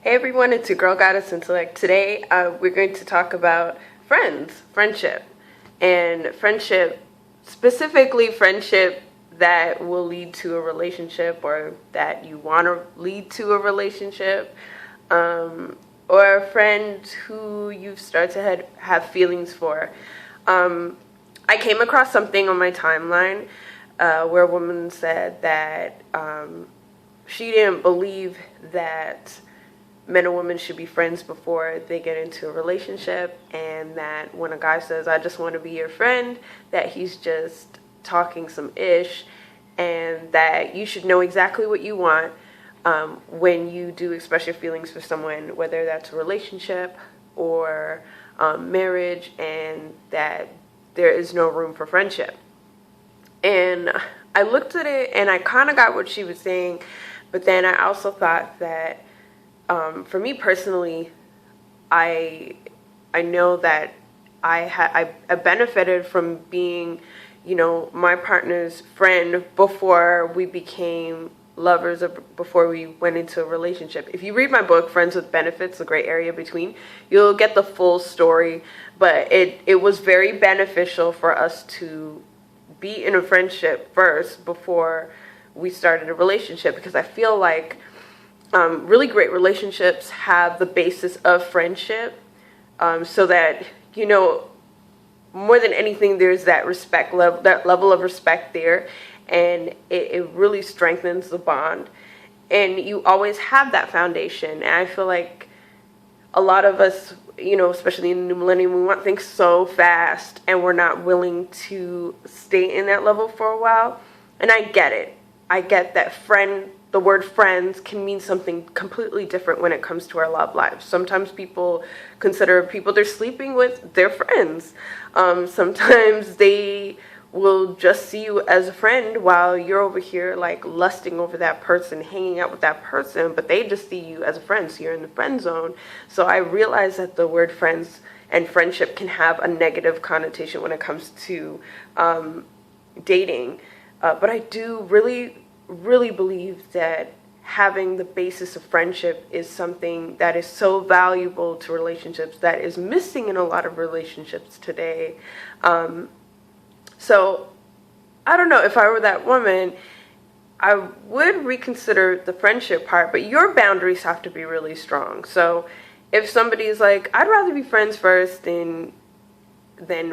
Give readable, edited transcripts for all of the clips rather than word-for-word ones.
Hey everyone, it's your girl Goddess Intellect. Today we're going to talk about friendship, and friendship, specifically friendship that will lead to a relationship or that you want to lead to a relationship, or a friend who you start to have feelings for. I came across something on my timeline where a woman said that she didn't believe that men and women should be friends before they get into a relationship, and that when a guy says, I just want to be your friend, that he's just talking some ish, and that you should know exactly what you want when you do express your feelings for someone, whether that's a relationship or marriage, and that there is no room for friendship. And I looked at it and I kind of got what she was saying, but then I also thought that for me personally, I know that I benefited from being, my partner's friend before we became lovers or before we went into a relationship. If you read my book, Friends with Benefits, The Gray Area Between, you'll get the full story. But it was very beneficial for us to be in a friendship first before we started a relationship, because I feel like really great relationships have the basis of friendship, so that, more than anything, there's that respect level, that level of respect there, and it really strengthens the bond. And you always have that foundation. And I feel like a lot of us, especially in the new millennium, we want things so fast, and we're not willing to stay in that level for a while. And I get it. I get that the word friends can mean something completely different when it comes to our love lives. Sometimes people consider people they're sleeping with their friends. Sometimes they will just see you as a friend while you're over here like lusting over that person, hanging out with that person, but they just see you as a friend, so you're in the friend zone. So I realize that the word friends and friendship can have a negative connotation when it comes to dating. But I do really believe that having the basis of friendship is something that is so valuable to relationships, that is missing in a lot of relationships today. So I don't know, if I were that woman, I would reconsider the friendship part, but your boundaries have to be really strong. So if somebody's like, I'd rather be friends first than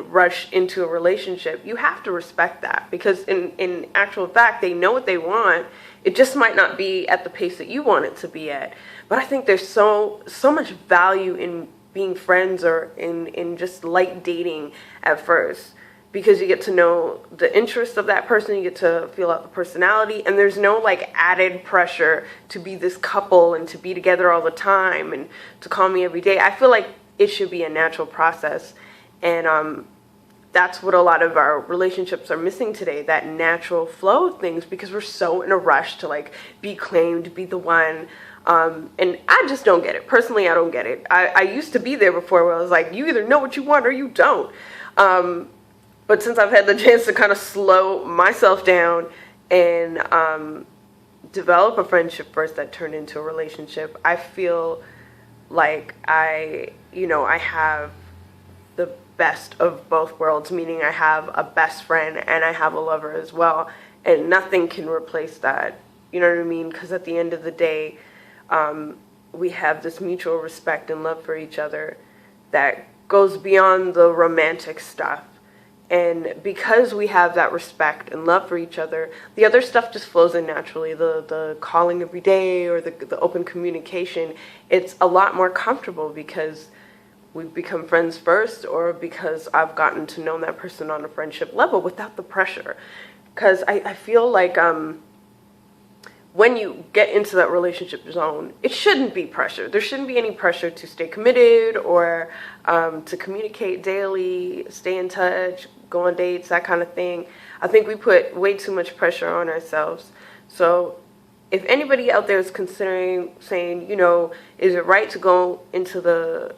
rush into a relationship, you have to respect that, because in actual fact, they know what they want. It just might not be at the pace that you want it to be at. But I think there's so much value in being friends, or in just light dating at first, because you get to know the interests of that person, you get to feel out the personality, and there's no like added pressure to be this couple and to be together all the time and to call me every day. I feel like it should be a natural process. And that's what a lot of our relationships are missing today, that natural flow of things, because we're so in a rush to like be claimed, be the one. And I just don't get it. Personally, I don't get it. I used to be there before, where I was like, you either know what you want or you don't. But since I've had the chance to kind of slow myself down and develop a friendship first that turned into a relationship, I feel like I have the best of both worlds, meaning I have a best friend and I have a lover as well, and nothing can replace that. You know what I mean? Because at the end of the day, we have this mutual respect and love for each other that goes beyond the romantic stuff. And because we have that respect and love for each other, the other stuff just flows in naturally. The calling every day, or the open communication, it's a lot more comfortable because we've become friends first, or because I've gotten to know that person on a friendship level without the pressure. Because I feel like when you get into that relationship zone, it shouldn't be pressure. There shouldn't be any pressure to stay committed, or to communicate daily, stay in touch, go on dates, that kind of thing. I think we put way too much pressure on ourselves. So if anybody out there is considering saying, is it right to go into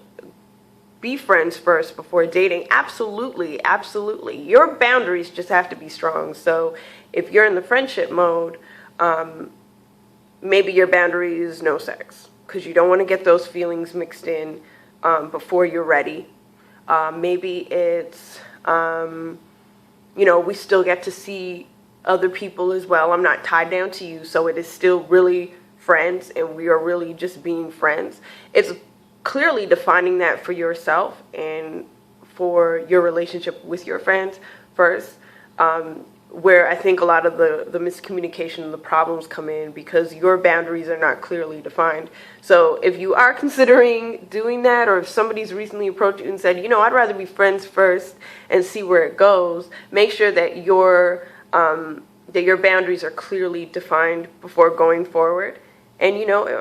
be friends first before dating? Absolutely, absolutely. Your boundaries just have to be strong. So if you're in the friendship mode, maybe your boundary is no sex. because you don't want to get those feelings mixed in before you're ready. Maybe it's, we still get to see other people as well. I'm not tied down to you, so it is still really friends, and we are really just being friends. It's clearly defining that for yourself and for your relationship with your friends first, where I think a lot of the miscommunication and the problems come in because your boundaries are not clearly defined. So if you are considering doing that, or if somebody's recently approached you and said, I'd rather be friends first and see where it goes, make sure that your boundaries are clearly defined before going forward. And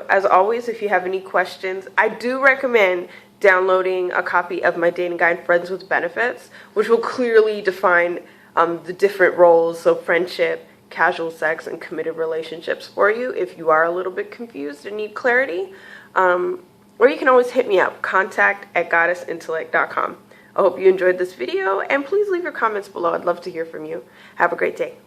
as always, if you have any questions, I do recommend downloading a copy of my dating guide, Friends with Benefits, which will clearly define the different roles, so friendship, casual sex, and committed relationships for you if you are a little bit confused and need clarity. Or you can always hit me up, contact@goddessintellect.com. I hope you enjoyed this video, and please leave your comments below. I'd love to hear from you. Have a great day.